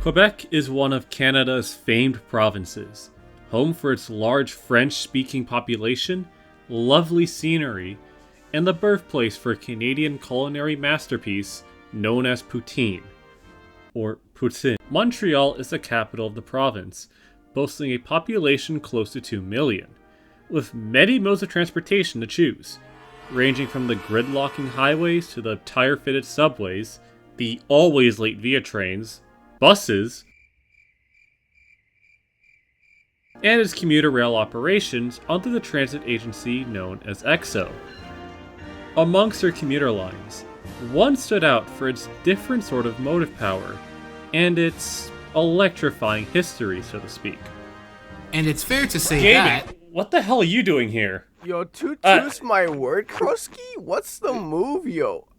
Quebec is one of Canada's famed provinces, home for its large French-speaking population, lovely scenery, and the birthplace for a Canadian culinary masterpiece known as poutine, or poutine. Montreal is the capital of the province, boasting a population close to 2 million, with many modes of transportation to choose, ranging from the gridlocking highways to the tire-fitted subways, the always late via trains, buses, and its commuter rail operations under the transit agency known as EXO. Amongst their commuter lines, one stood out for its different sort of motive power, and its electrifying history, so to speak. And it's fair to say Gaming, that... what the hell are you doing here? Yo, choo-choo's my word, Krusky? What's the move, yo?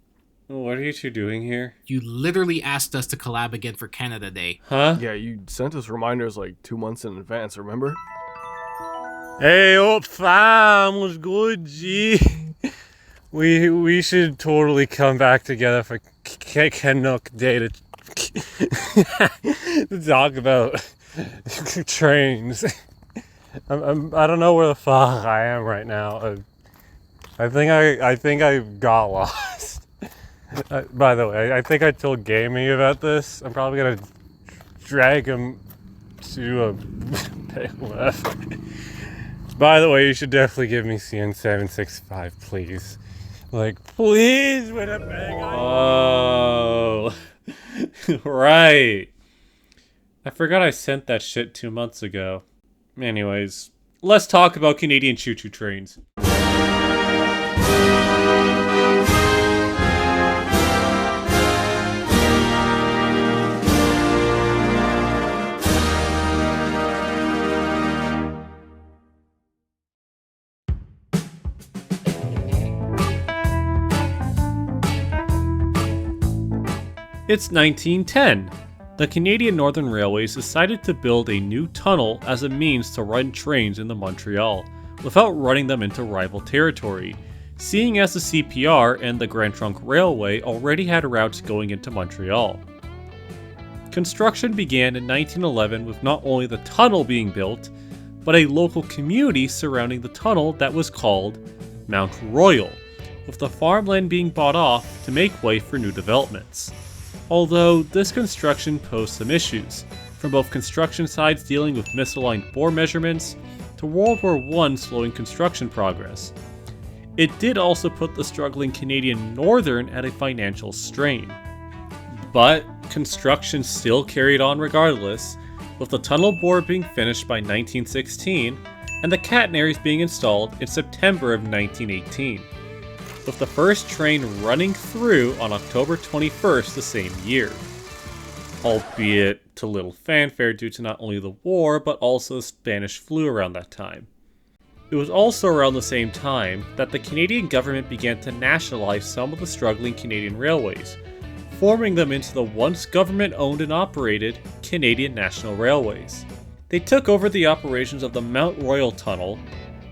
What are you two doing here? You literally asked us to collab again for Canada Day. Huh? Yeah, you sent us reminders like 2 months in advance, remember? Hey, old fam, what's good, G? We should totally come back together for Canuck Day to talk about trains. I don't know where the fuck I am right now. I think I got lost. By the way, I think I told Gamey about this. I'm probably gonna drag him to a big left. By the way, you should definitely give me CN765, please. Like, please, with a big. Oh, right. I forgot I sent that shit 2 months ago. Anyways, let's talk about Canadian choo-choo trains. It's 1910. The Canadian Northern Railways decided to build a new tunnel as a means to run trains into Montreal, without running them into rival territory, seeing as the CPR and the Grand Trunk Railway already had routes going into Montreal. Construction began in 1911 with not only the tunnel being built, but a local community surrounding the tunnel that was called Mount Royal, with the farmland being bought off to make way for new developments. Although this construction posed some issues, from both construction sites dealing with misaligned bore measurements to World War I slowing construction progress. It did also put the struggling Canadian Northern at a financial strain. But construction still carried on regardless, with the tunnel bore being finished by 1916 and the catenaries being installed in September of 1918. With the first train running through on October 21st the same year, albeit to little fanfare due to not only the war but also the Spanish flu around that time. It was also around the same time that the Canadian government began to nationalize some of the struggling Canadian railways, forming them into the once government-owned and operated Canadian National Railways. They took over the operations of the Mount Royal Tunnel,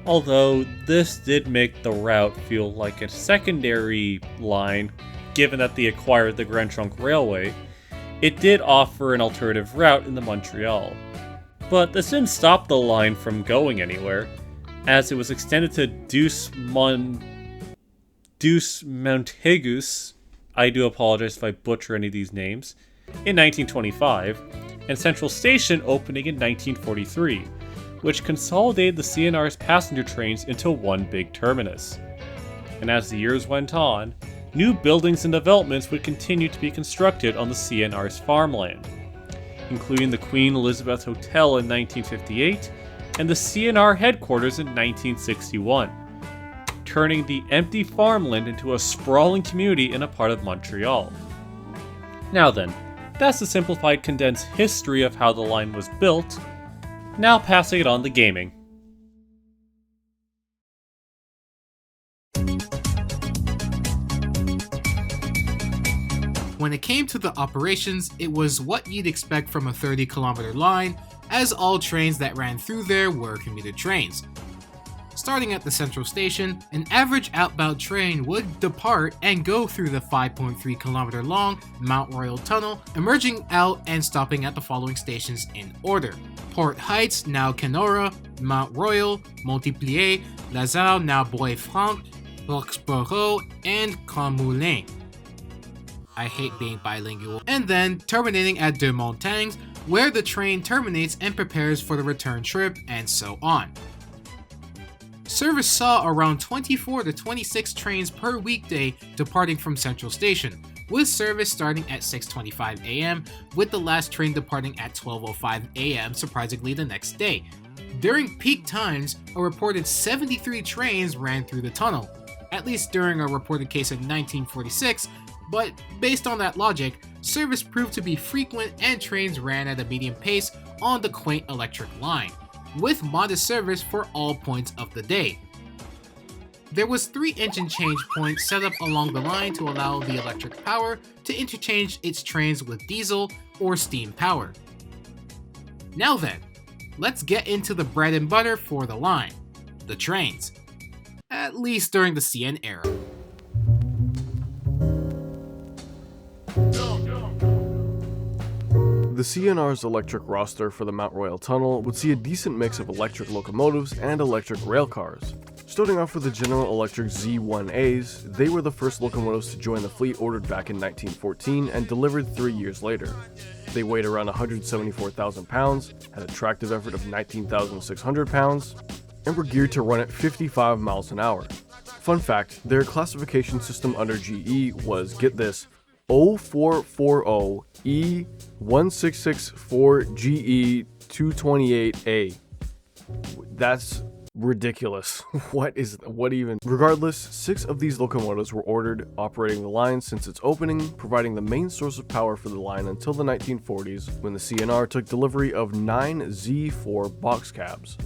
although this did make the route feel like a secondary line, given that they acquired the Grand Trunk Railway. It did offer an alternative route into Montreal. But this didn't stop the line from going anywhere, as it was extended to Deux Montaigus, I do apologize if I butcher any of these names, in 1925, and Central Station opening in 1943. Which consolidated the CNR's passenger trains into one big terminus. And as the years went on, new buildings and developments would continue to be constructed on the CNR's farmland, including the Queen Elizabeth Hotel in 1958 and the CNR headquarters in 1961, turning the empty farmland into a sprawling community in a part of Montreal. Now then, that's the simplified condensed history of how the line was built. Now passing it on to gaming. When it came to the operations, it was what you'd expect from a 30-kilometer line, as all trains that ran through there were commuter trains. Starting at the central station, an average outbound train would depart and go through the 5.3 kilometer long Mount Royal tunnel, emerging out and stopping at the following stations in order: Port Heights, now Kenora; Mount Royal, Montiplier; Lazare, now Bois-Franc; Roxborough, and Camoulox. I hate being bilingual. And then terminating at Deux Montagnes, where the train terminates and prepares for the return trip, and so on. Service saw around 24 to 26 trains per weekday departing from Central Station, with service starting at 6:25 a.m., with the last train departing at 12:05 a.m. surprisingly the next day. During peak times, a reported 73 trains ran through the tunnel, at least during a reported case in 1946, but based on that logic, service proved to be frequent and trains ran at a medium pace on the quaint electric line, with modest service for all points of the day. There was 3 engine change points set up along the line to allow the electric power to interchange its trains with diesel or steam power. Now then, let's get into the bread and butter for the line, the trains, at least during the CN era. The CNR's electric roster for the Mount Royal Tunnel would see a decent mix of electric locomotives and electric railcars. Starting off with the General Electric Z1As, they were the first locomotives to join the fleet ordered back in 1914 and delivered 3 years later. They weighed around 174,000 pounds, had a tractive effort of 19,600 pounds, and were geared to run at 55 miles an hour. Fun fact, their classification system under GE was, get this, 0440E1664GE228A. That's ridiculous. What even? Regardless, 6 of these locomotives were ordered, operating the line since its opening, providing the main source of power for the line until the 1940s, when the CNR took delivery of 9 Z4 box cabs.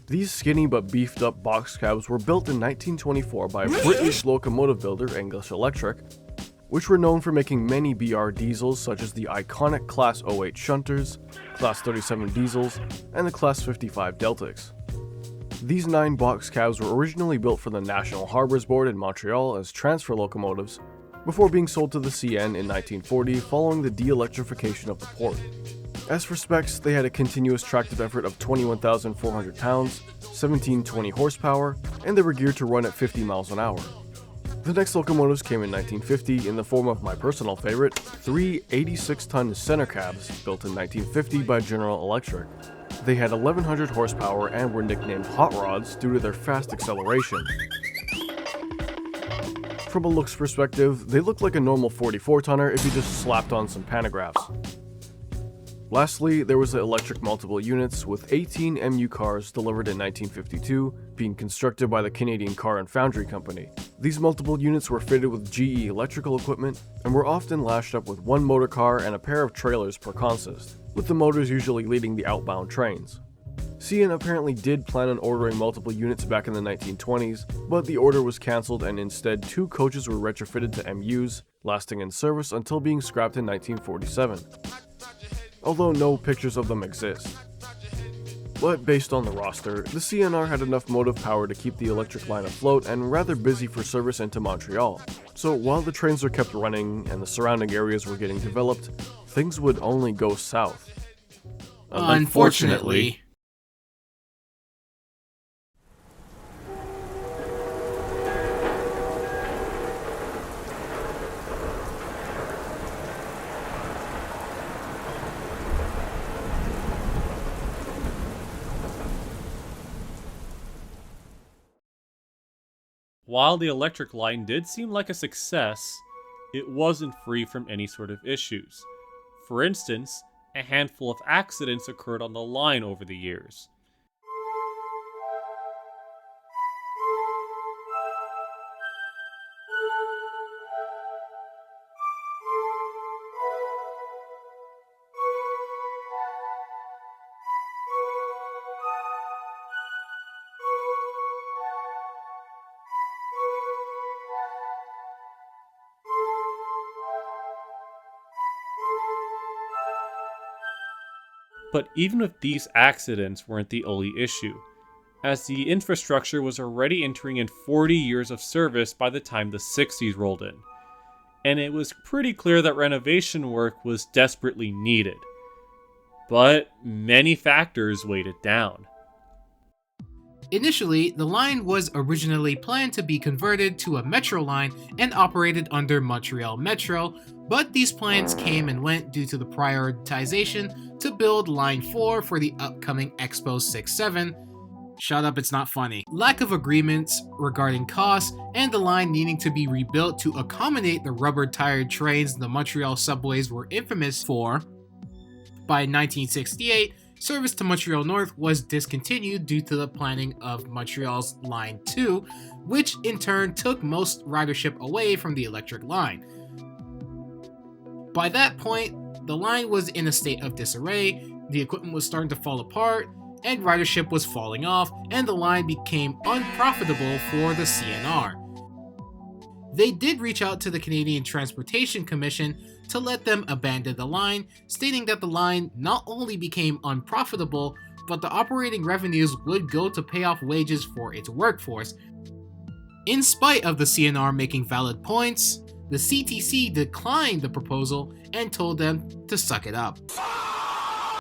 These skinny but beefed up box cabs were built in 1924 by British locomotive builder English Electric, which were known for making many BR diesels such as the iconic Class 08 Shunters, Class 37 diesels, and the Class 55 Deltics. These 9 box cabs were originally built for the National Harbours Board in Montreal as transfer locomotives, before being sold to the CN in 1940 following the de-electrification of the port. As for specs, they had a continuous tractive effort of 21,400 pounds, 1720 horsepower, and they were geared to run at 50 miles an hour. The next locomotives came in 1950 in the form of my personal favorite, 3 86-ton center cabs built in 1950 by General Electric. They had 1,100 horsepower and were nicknamed Hot Rods due to their fast acceleration. From a looks perspective, they looked like a normal 44-tonner if you just slapped on some pantographs. Lastly, there was the electric multiple units, with 18 MU cars delivered in 1952, being constructed by the Canadian Car and Foundry Company. These multiple units were fitted with GE electrical equipment, and were often lashed up with 1 motor car and a pair of trailers per consist, with the motors usually leading the outbound trains. CN apparently did plan on ordering multiple units back in the 1920s, but the order was cancelled and instead 2 coaches were retrofitted to MUs, lasting in service until being scrapped in 1947. Although no pictures of them exist. But based on the roster, the CNR had enough motive power to keep the electric line afloat and rather busy for service into Montreal. So while the trains were kept running and the surrounding areas were getting developed, things would only go south. Unfortunately. While the electric line did seem like a success, it wasn't free from any sort of issues. For instance, a handful of accidents occurred on the line over the years. But even if these accidents weren't the only issue, as the infrastructure was already entering in 40 years of service by the time the 60s rolled in, and it was pretty clear that renovation work was desperately needed. But many factors weighed it down. Initially, the line was originally planned to be converted to a metro line and operated under Montreal Metro, but these plans came and went due to the prioritization to build Line 4 for the upcoming Expo 6-7. Shut up, it's not funny. Lack of agreements regarding costs, and the line needing to be rebuilt to accommodate the rubber-tired trains the Montreal subways were infamous for. By 1968, service to Montreal North was discontinued due to the planning of Montreal's Line 2, which in turn took most ridership away from the electric line. By that point, the line was in a state of disarray, the equipment was starting to fall apart, and ridership was falling off, and the line became unprofitable for the CNR. They did reach out to the Canadian Transportation Commission to let them abandon the line, stating that the line not only became unprofitable, but the operating revenues would go to pay off wages for its workforce. In spite of the CNR making valid points, the CTC declined the proposal and told them to suck it up.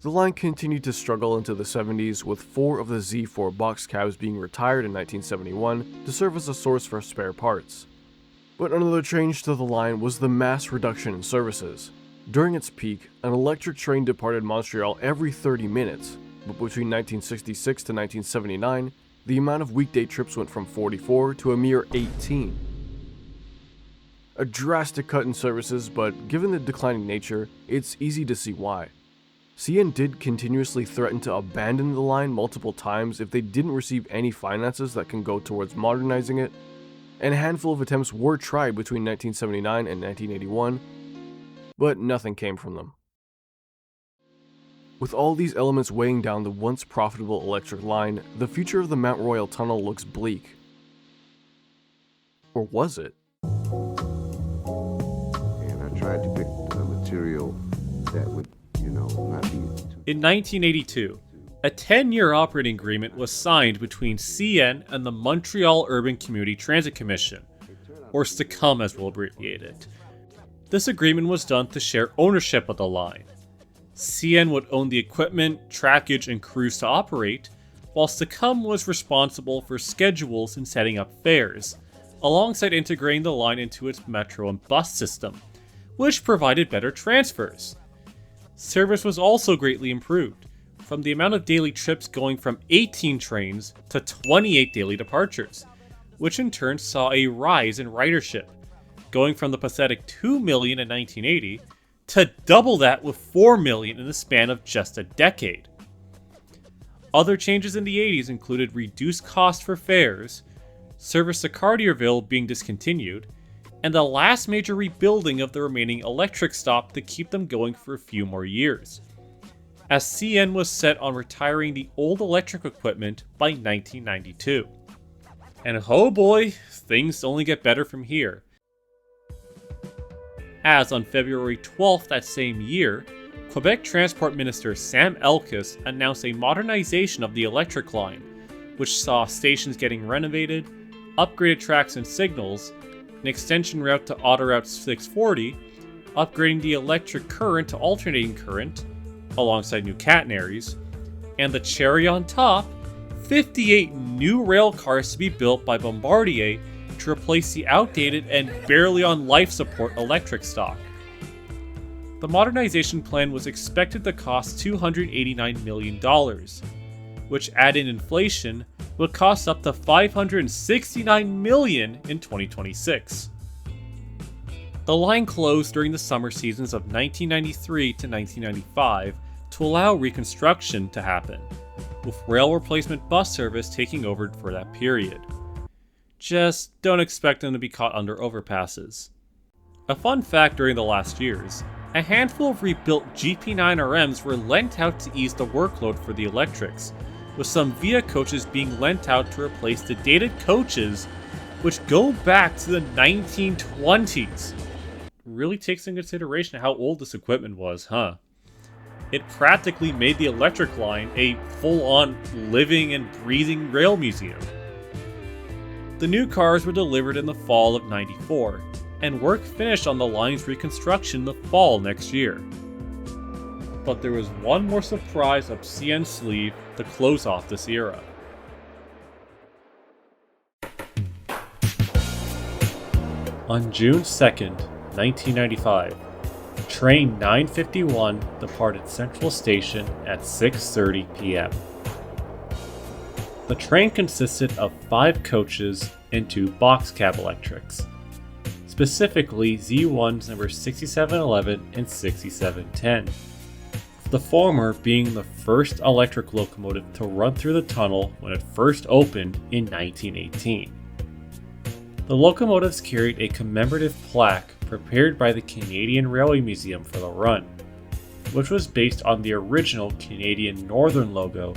The line continued to struggle into the 70s, with 4 of the Z4 box cabs being retired in 1971 to serve as a source for spare parts. But another change to the line was the mass reduction in services. During its peak, an electric train departed Montreal every 30 minutes, but between 1966 to 1979, the amount of weekday trips went from 44 to a mere 18. A drastic cut in services, but given the declining nature, it's easy to see why. CN did continuously threaten to abandon the line multiple times if they didn't receive any finances that can go towards modernizing it, and a handful of attempts were tried between 1979 and 1981, but nothing came from them. With all these elements weighing down the once profitable electric line, the future of the Mount Royal Tunnel looks bleak. Or was it? And I tried to pick a material that would, not be too... In 1982, a 10-year operating agreement was signed between CN and the Montreal Urban Community Transit Commission, or STCOM as we'll abbreviate it. This agreement was done to share ownership of the line. CN would own the equipment, trackage, and crews to operate, while STCOM was responsible for schedules and setting up fares, alongside integrating the line into its metro and bus system, which provided better transfers. Service was also greatly improved, from the amount of daily trips going from 18 trains to 28 daily departures, which in turn saw a rise in ridership, going from the pathetic 2 million in 1980 to double that with 4 million in the span of just a decade. Other changes in the 80s included reduced costs for fares, service to Cartierville being discontinued, and the last major rebuilding of the remaining electric stop to keep them going for a few more years, as CN was set on retiring the old electric equipment by 1992. And oh boy, things only get better from here. As on February 12th that same year, Quebec Transport Minister Sam Elkis announced a modernization of the electric line, which saw stations getting renovated, upgraded tracks and signals, an extension route to Autoroute 640, upgrading the electric current to alternating current, alongside new catenaries, and the cherry on top, 58 new rail cars to be built by Bombardier to replace the outdated and barely on life support electric stock. The modernization plan was expected to cost $289 million, which add in inflation would cost up to $569 million in 2026. The line closed during the summer seasons of 1993 to 1995 to allow reconstruction to happen, with rail replacement bus service taking over for that period. Just don't expect them to be caught under overpasses. A fun fact during the last years, a handful of rebuilt GP9RMs were lent out to ease the workload for the electrics, with some VIA coaches being lent out to replace the dated coaches which go back to the 1920s. Really takes into consideration how old this equipment was, huh? It practically made the electric line a full-on living and breathing rail museum. The new cars were delivered in the fall of '94, and work finished on the line's reconstruction the fall next year. But there was one more surprise up CN's sleeve to close off this era. On June 2nd, 1995, Train 951 departed Central Station at 6:30 p.m. The train consisted of 5 coaches and 2 box cab electrics, specifically Z1's number 6711 and 6710. The former being the first electric locomotive to run through the tunnel when it first opened in 1918. The locomotives carried a commemorative plaque prepared by the Canadian Railway Museum for the run, which was based on the original Canadian Northern logo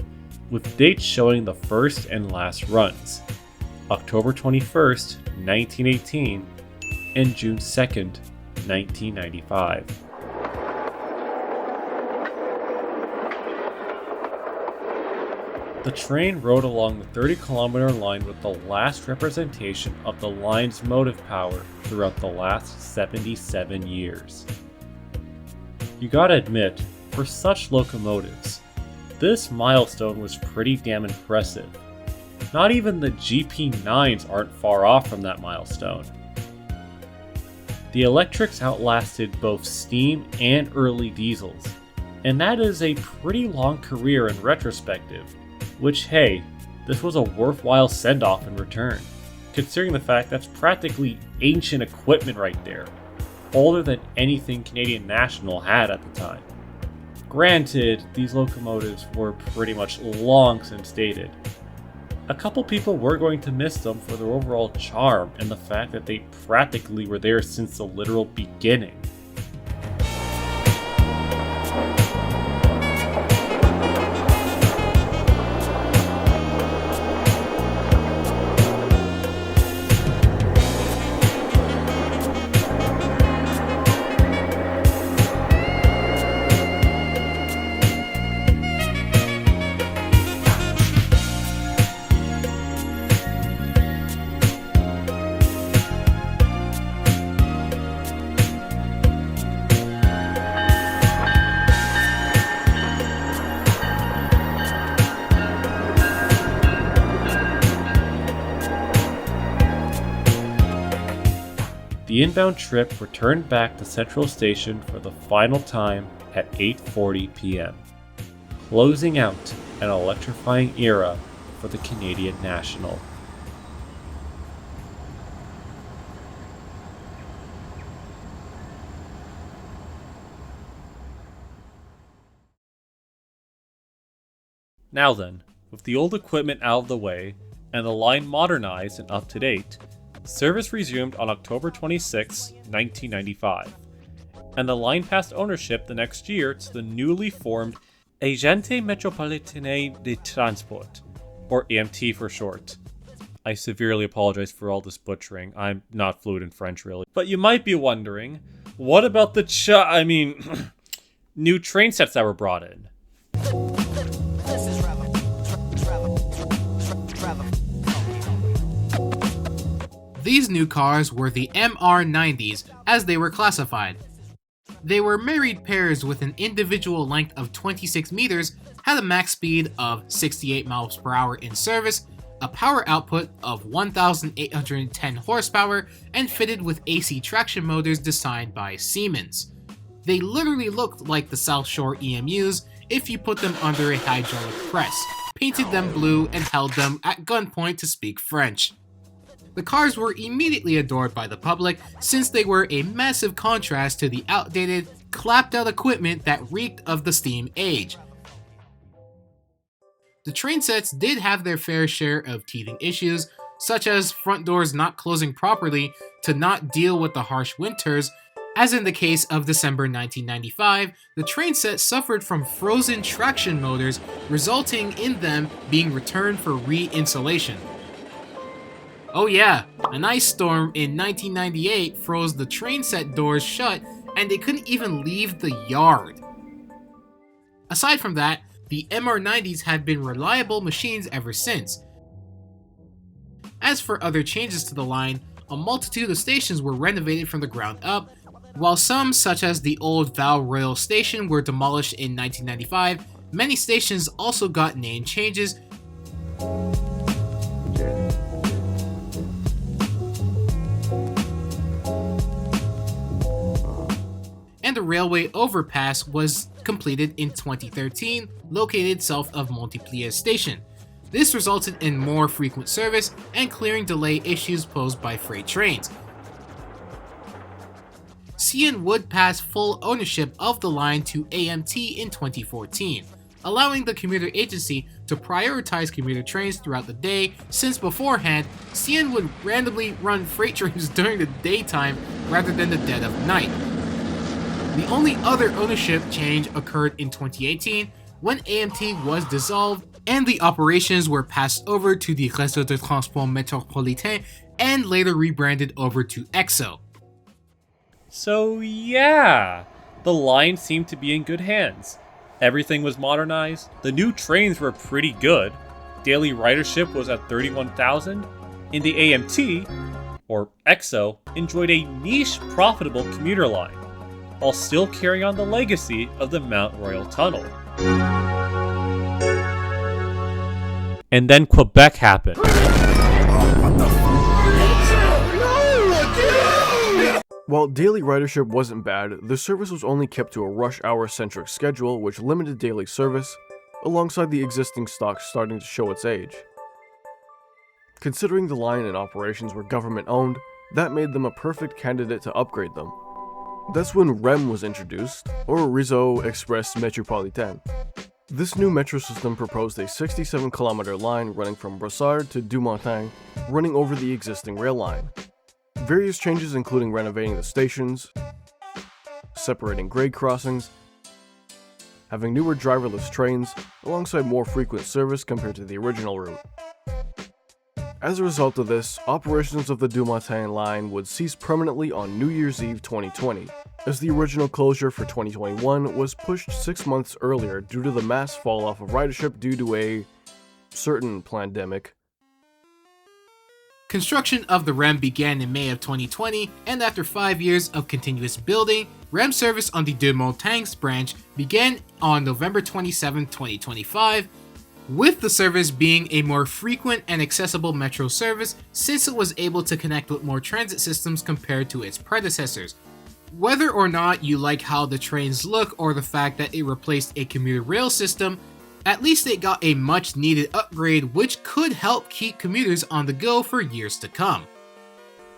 with dates showing the first and last runs, October 21st, 1918 and June 2nd, 1995. The train rode along the 30-kilometer line with the last representation of the line's motive power throughout the last 77 years. You gotta admit, for such locomotives, this milestone was pretty damn impressive. Not even the GP9s aren't far off from that milestone. The electrics outlasted both steam and early diesels, and that is a pretty long career in retrospective. Which, hey, this was a worthwhile send-off in return, considering the fact that's practically ancient equipment right there, older than anything Canadian National had at the time. Granted, these locomotives were pretty much long since dated. A couple people were going to miss them for their overall charm and the fact that they practically were there since the literal beginning. The inbound trip returned back to Central Station for the final time at 8:40 p.m., closing out an electrifying era for the Canadian National. Now then, with the old equipment out of the way and the line modernized and up to date, service resumed on October 26, 1995, and the line passed ownership the next year to the newly formed Agence Métropolitaine de Transport, or AMT for short. I severely apologize for all this butchering. I'm not fluent in French, really. But you might be wondering, what about the new train sets that were brought in? These new cars were the MR90s, as they were classified. They were married pairs with an individual length of 26 meters, had a max speed of 68 miles per hour in service, a power output of 1,810 horsepower, and fitted with AC traction motors designed by Siemens. They literally looked like the South Shore EMUs if you put them under a hydraulic press, painted them blue, and held them at gunpoint to speak French. The cars were immediately adored by the public since they were a massive contrast to the outdated, clapped-out equipment that reeked of the steam age. The train sets did have their fair share of teething issues, such as front doors not closing properly to not deal with the harsh winters. As in the case of December 1995, the train set suffered from frozen traction motors, resulting in them being returned for re-insulation. Oh yeah, an ice storm in 1998 froze the train set doors shut and they couldn't even leave the yard. Aside from that, the MR90s have been reliable machines ever since. As for other changes to the line, a multitude of stations were renovated from the ground up, while some, such as the old Val Royal station, were demolished in 1995. Many stations also got name changes, and the railway overpass was completed in 2013, located south of Montreal station. This resulted in more frequent service and clearing delay issues posed by freight trains. CN would pass full ownership of the line to AMT in 2014, allowing the commuter agency to prioritize commuter trains throughout the day, since beforehand, CN would randomly run freight trains during the daytime rather than the dead of night. The only other ownership change occurred in 2018 when AMT was dissolved and the operations were passed over to the Réseau de Transport Métropolitain and later rebranded over to EXO. So yeah, the line seemed to be in good hands. Everything was modernized, the new trains were pretty good, daily ridership was at 31,000, and the AMT, or EXO, enjoyed a niche profitable commuter line, while still carrying on the legacy of the Mount Royal Tunnel. And then Quebec happened. While daily ridership wasn't bad, the service was only kept to a rush hour-centric schedule which limited daily service, alongside the existing stock starting to show its age. Considering the line and operations were government-owned, that made them a perfect candidate to upgrade them. That's when REM was introduced, or Réseau Express Métropolitain. This new metro system proposed a 67-kilometer line running from Brossard to Dumontin, running over the existing rail line. Various changes including renovating the stations, separating grade crossings, having newer driverless trains, alongside more frequent service compared to the original route. As a result of this, operations of the Dumontin line would cease permanently on New Year's Eve 2020, as the original closure for 2021 was pushed 6 months earlier due to the mass fall-off of ridership due to a certain pandemic. Construction of the REM began in May of 2020, and after 5 years of continuous building, REM service on the Deux Montagnes branch began on November 27, 2025, with the service being a more frequent and accessible metro service since it was able to connect with more transit systems compared to its predecessors. Whether or not you like how the trains look or the fact that it replaced a commuter rail system, at least it got a much needed upgrade which could help keep commuters on the go for years to come.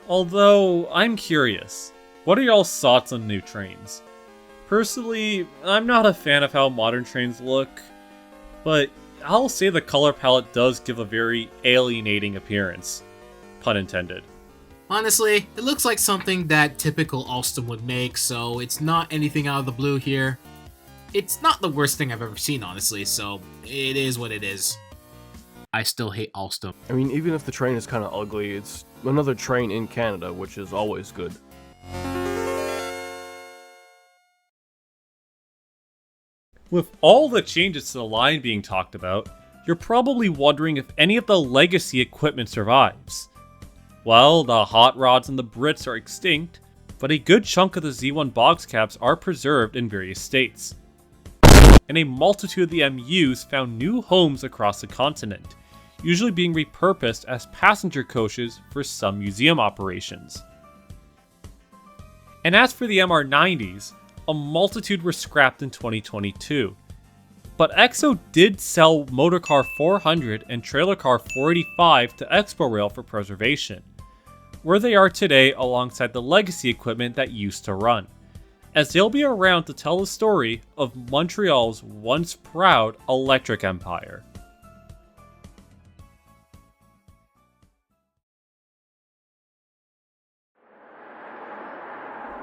Although, I'm curious, what are y'all's thoughts on new trains? Personally, I'm not a fan of how modern trains look, but I'll say the color palette does give a very alienating appearance. Pun intended. Honestly, it looks like something that typical Alstom would make, so it's not anything out of the blue here. It's not the worst thing I've ever seen, honestly, so it is what it is. I still hate Alstom. I mean, even if the train is kind of ugly, it's another train in Canada, which is always good. With all the changes to the line being talked about, you're probably wondering if any of the legacy equipment survives. Well, the hot rods and the Brits are extinct, but a good chunk of the Z1 box caps are preserved in various states. And a multitude of the MUs found new homes across the continent, usually being repurposed as passenger coaches for some museum operations. And as for the MR90s, a multitude were scrapped in 2022. But EXO did sell Motorcar 400 and Trailer Car 485 to Expo Rail for preservation, where they are today alongside the legacy equipment that used to run, as they'll be around to tell the story of Montreal's once proud electric empire.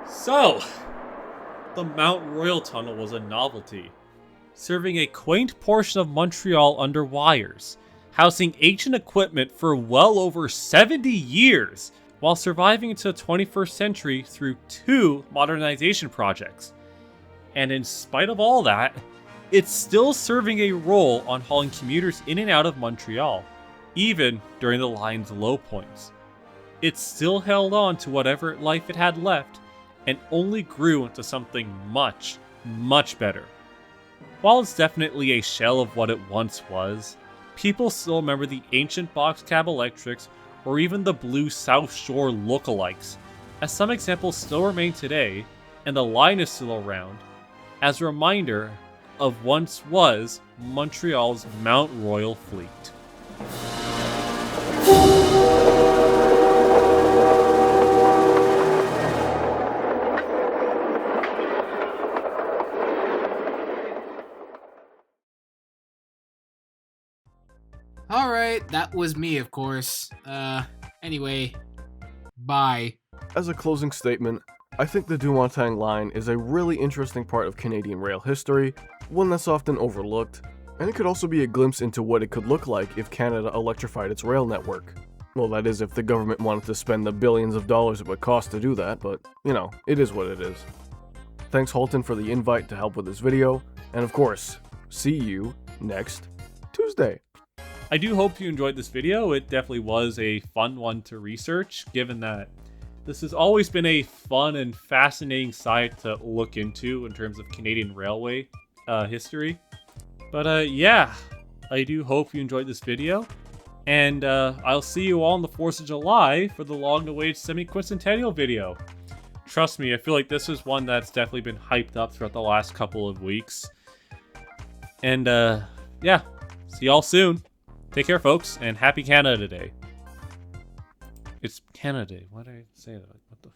So, the Mount Royal Tunnel was a novelty, serving a quaint portion of Montreal under wires, housing ancient equipment for well over 70 years, while surviving into the 21st century through 2 modernization projects. And in spite of all that, it's still serving a role on hauling commuters in and out of Montreal, even during the line's low points. It still held on to whatever life it had left and only grew into something much, much better. While it's definitely a shell of what it once was, people still remember the ancient box cab electrics or even the blue South Shore lookalikes, as some examples still remain today, and the line is still around, as a reminder of once was Montreal's Mount Royal fleet. Alright, that was me, of course. Anyway, bye. As a closing statement, I think the Deux-Montagnes line is a really interesting part of Canadian rail history, one that's often overlooked, and it could also be a glimpse into what it could look like if Canada electrified its rail network. Well, that is if the government wanted to spend the billions of dollars it would cost to do that, but, you know, it is what it is. Thanks Halton for the invite to help with this video, and of course, see you next Tuesday. I do hope you enjoyed this video. It definitely was a fun one to research, given that this has always been a fun and fascinating site to look into in terms of Canadian railway history. But yeah, I do hope you enjoyed this video, and I'll see you all on the 4th of July for the long-awaited semi-quincentennial video. Trust me, I feel like this is one that's definitely been hyped up throughout the last couple of weeks. And yeah, see y'all soon. Take care, folks, and happy Canada Day. It's Canada Day. Why did I say that? What the